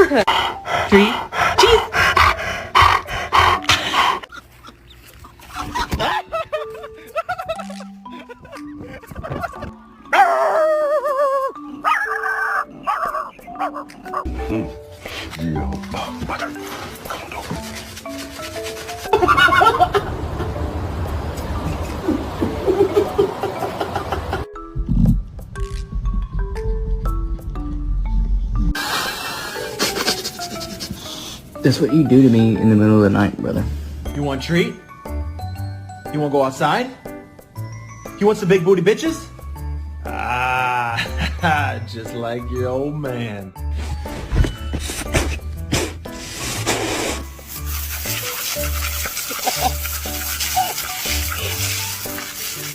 3, cheese! Yo, mother, come over. That's what you do to me in the middle of the night, brother. You want a treat? You want to go outside? You want some big booty bitches? Ah, just like your old man.